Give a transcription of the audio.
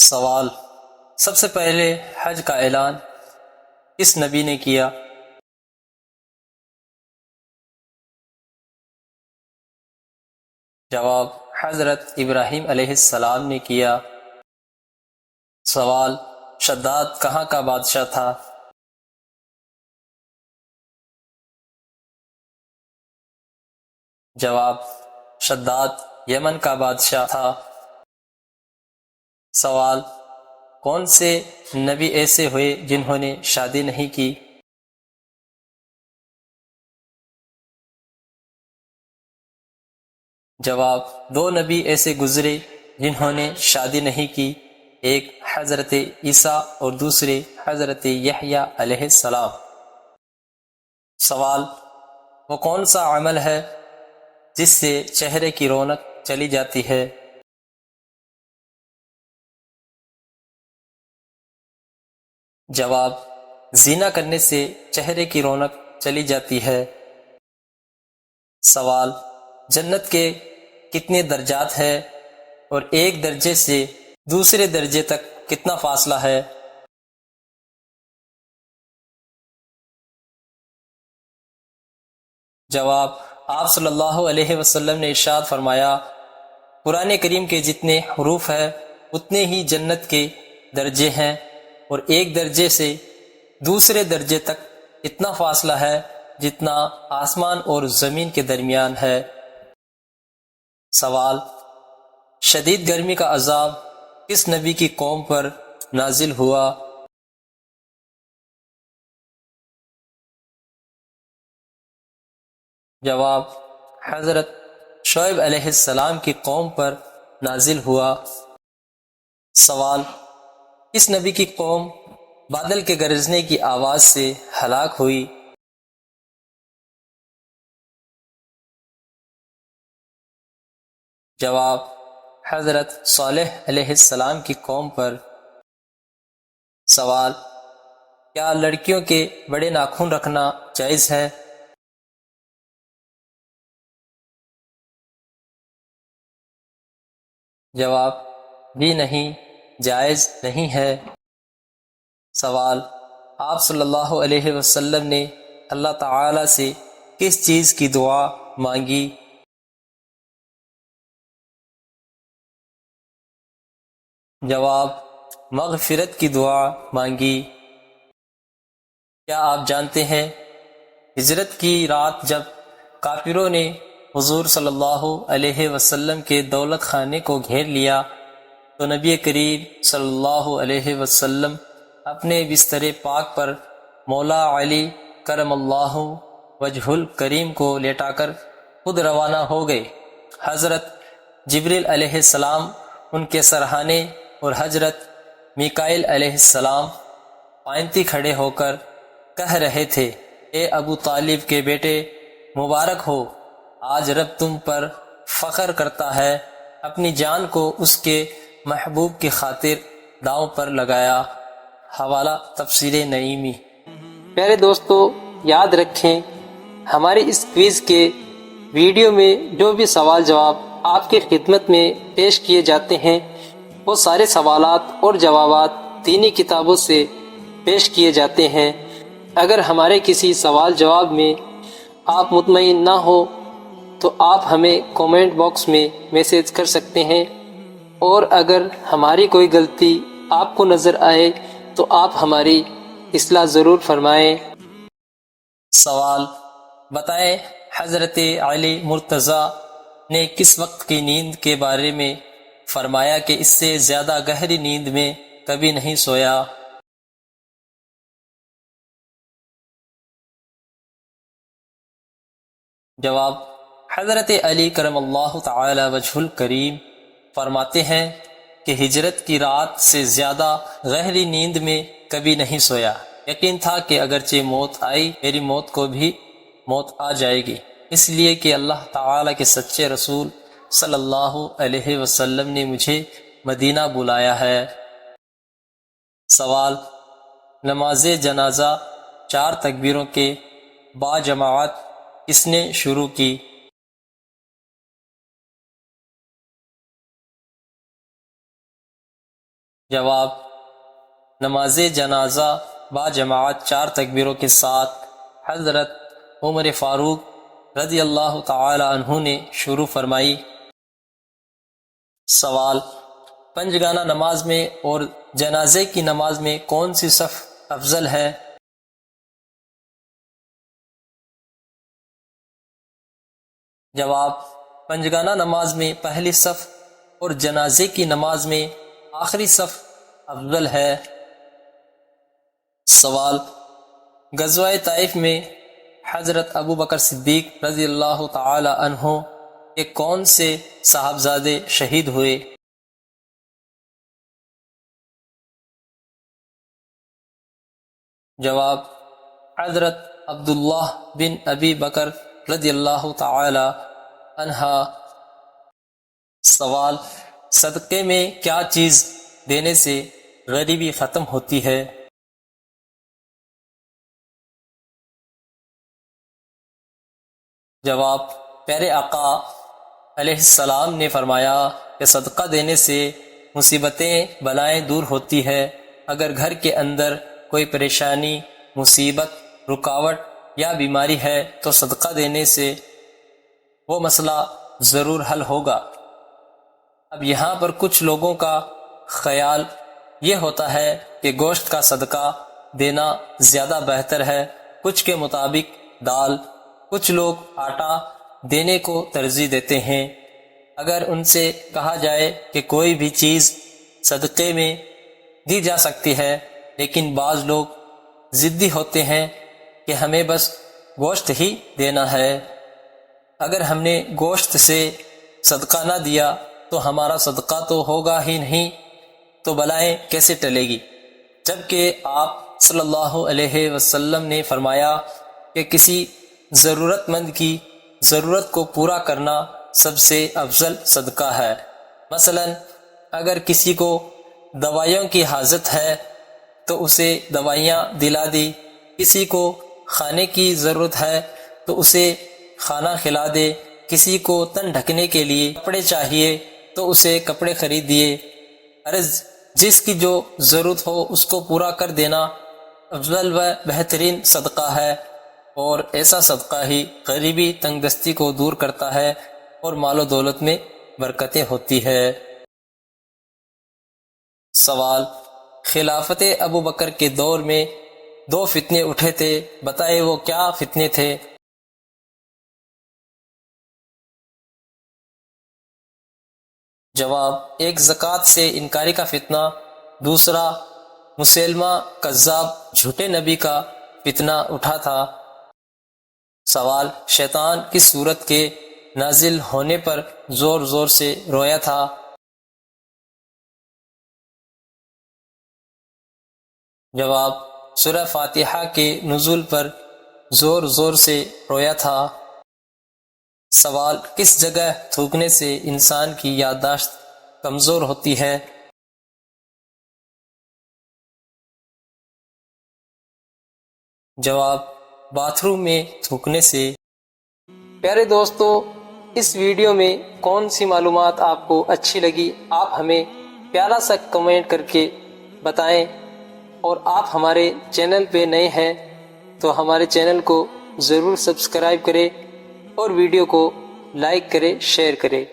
سوال: سب سے پہلے حج کا اعلان کس نبی نے کیا؟ جواب: حضرت ابراہیم علیہ السلام نے کیا۔ سوال: شداد کہاں کا بادشاہ تھا؟ جواب: شداد یمن کا بادشاہ تھا۔ سوال: کون سے نبی ایسے ہوئے جنہوں نے شادی نہیں کی؟ جواب: دو نبی ایسے گزرے جنہوں نے شادی نہیں کی، ایک حضرت عیسیٰ اور دوسرے حضرت یحییٰ علیہ السلام۔ سوال: وہ کون سا عمل ہے جس سے چہرے کی رونق چلی جاتی ہے؟ جواب: زنا کرنے سے چہرے کی رونق چلی جاتی ہے۔ سوال: جنت کے کتنے درجات ہیں اور ایک درجے سے دوسرے درجے تک کتنا فاصلہ ہے؟ جواب: آپ صلی اللہ علیہ وسلم نے ارشاد فرمایا، قرآن کریم کے جتنے حروف ہیں اتنے ہی جنت کے درجے ہیں، اور ایک درجے سے دوسرے درجے تک اتنا فاصلہ ہے جتنا آسمان اور زمین کے درمیان ہے۔ سوال: شدید گرمی کا عذاب کس نبی کی قوم پر نازل ہوا؟ جواب: حضرت شعیب علیہ السلام کی قوم پر نازل ہوا۔ سوال: کس نبی کی قوم بادل کے گرجنے کی آواز سے ہلاک ہوئی؟ جواب: حضرت صالح علیہ السلام کی قوم پر۔ سوال: کیا لڑکیوں کے بڑے ناخن رکھنا جائز ہے؟ جواب: جی نہیں، جائز نہیں ہے۔ سوال: آپ صلی اللہ علیہ وسلم نے اللہ تعالی سے کس چیز کی دعا مانگی؟ جواب: مغفرت کی دعا مانگی۔ کیا آپ جانتے ہیں ہجرت کی رات جب کافروں نے حضور صلی اللہ علیہ وسلم کے دولت خانے کو گھیر لیا تو نبی کریم صلی اللہ علیہ وسلم اپنے بستر پاک پر مولا علی کرم اللہ وجہ الکریم کو لیٹا کر خود روانہ ہو گئے۔ حضرت جبریل علیہ السلام ان کے سرہانے اور حضرت میکائیل علیہ السلام پائنتی کھڑے ہو کر کہہ رہے تھے، اے ابو طالب کے بیٹے، مبارک ہو، آج رب تم پر فخر کرتا ہے، اپنی جان کو اس کے محبوب کی خاطر داؤں پر لگایا۔ حوالہ تفسیر نعیمی۔ پیارے دوستو، یاد رکھیں ہمارے اس کوئز کے ویڈیو میں جو بھی سوال جواب آپ کی خدمت میں پیش کیے جاتے ہیں وہ سارے سوالات اور جوابات دینی کتابوں سے پیش کیے جاتے ہیں۔ اگر ہمارے کسی سوال جواب میں آپ مطمئن نہ ہو تو آپ ہمیں کومنٹ باکس میں میسج کر سکتے ہیں، اور اگر ہماری کوئی غلطی آپ کو نظر آئے تو آپ ہماری اصلاح ضرور فرمائیں۔ سوال: بتائیں حضرت علی مرتضیٰ نے کس وقت کی نیند کے بارے میں فرمایا کہ اس سے زیادہ گہری نیند میں کبھی نہیں سویا؟ جواب: حضرت علی کرم اللہ تعالی وجہ الکریم فرماتے ہیں کہ ہجرت کی رات سے زیادہ گہری نیند میں کبھی نہیں سویا، یقین تھا کہ اگرچہ موت آئی میری موت کو بھی موت آ جائے گی، اس لیے کہ اللہ تعالی کے سچے رسول صلی اللہ علیہ وسلم نے مجھے مدینہ بلایا ہے۔ سوال: نماز جنازہ 4 تکبیروں کے با جماعت کس نے شروع کی؟ جواب: نماز جنازہ با جماعت 4 تکبیروں کے ساتھ حضرت عمر فاروق رضی اللہ تعالی عنہ نے شروع فرمائی۔ سوال: پنجگانہ نماز میں اور جنازے کی نماز میں کون سی صف افضل ہے؟ جواب: پنجگانہ نماز میں پہلی صف اور جنازے کی نماز میں آخری صف افضل ہے۔ سوال: غزوہ طائف میں حضرت ابو بکر صدیق رضی اللہ تعالی عنہ کے کون سے صاحبزادے شہید ہوئے؟ جواب: حضرت عبداللہ بن ابی بکر رضی اللہ تعالی عنہ۔ سوال: صدقے میں کیا چیز دینے سے غریبی ختم ہوتی ہے؟ جواب: پیارے آقا علیہ السلام نے فرمایا کہ صدقہ دینے سے مصیبتیں بلائیں دور ہوتی ہے۔ اگر گھر کے اندر کوئی پریشانی، مصیبت، رکاوٹ یا بیماری ہے تو صدقہ دینے سے وہ مسئلہ ضرور حل ہوگا۔ اب یہاں پر کچھ لوگوں کا خیال یہ ہوتا ہے کہ گوشت کا صدقہ دینا زیادہ بہتر ہے، کچھ کے مطابق دال، کچھ لوگ آٹا دینے کو ترجیح دیتے ہیں۔ اگر ان سے کہا جائے کہ کوئی بھی چیز صدقے میں دی جا سکتی ہے، لیکن بعض لوگ ضدی ہوتے ہیں کہ ہمیں بس گوشت ہی دینا ہے، اگر ہم نے گوشت سے صدقہ نہ دیا تو ہمارا صدقہ تو ہوگا ہی نہیں، تو بلائیں کیسے ٹلے گی؟ جبکہ آپ صلی اللہ علیہ وسلم نے فرمایا کہ کسی ضرورت مند کی ضرورت کو پورا کرنا سب سے افضل صدقہ ہے۔ مثلا اگر کسی کو دوائیوں کی حاجت ہے تو اسے دوائیاں دلا دی، کسی کو کھانے کی ضرورت ہے تو اسے کھانا کھلا دے، کسی کو تن ڈھکنے کے لیے کپڑے چاہیے تو اسے کپڑے خرید دیے۔ غرض جس کی جو ضرورت ہو اس کو پورا کر دینا افضل و بہترین صدقہ ہے، اور ایسا صدقہ ہی غریبی تنگ دستی کو دور کرتا ہے اور مال و دولت میں برکتیں ہوتی ہے۔ سوال: خلافت ابو بکر کے دور میں 2 فتنے اٹھے تھے، بتائے وہ کیا فتنے تھے؟ جواب: ایک زکوٰۃ سے انکاری کا فتنہ، دوسرا مسیلمہ کذاب جھوٹے نبی کا فتنہ اٹھا تھا۔ سوال: شیطان کس سورت کے نازل ہونے پر زور زور سے رویا تھا؟ جواب: سورہ فاتحہ کے نزول پر زور زور سے رویا تھا۔ سوال: کس جگہ تھوکنے سے انسان کی یادداشت کمزور ہوتی ہے؟ جواب: باتھ روم میں تھوکنے سے۔ پیارے دوستو، اس ویڈیو میں کون سی معلومات آپ کو اچھی لگی، آپ ہمیں پیارا سا کمنٹ کر کے بتائیں، اور آپ ہمارے چینل پہ نئے ہیں تو ہمارے چینل کو ضرور سبسکرائب کریں اور ویڈیو کو لائک کریں، شیئر کریں۔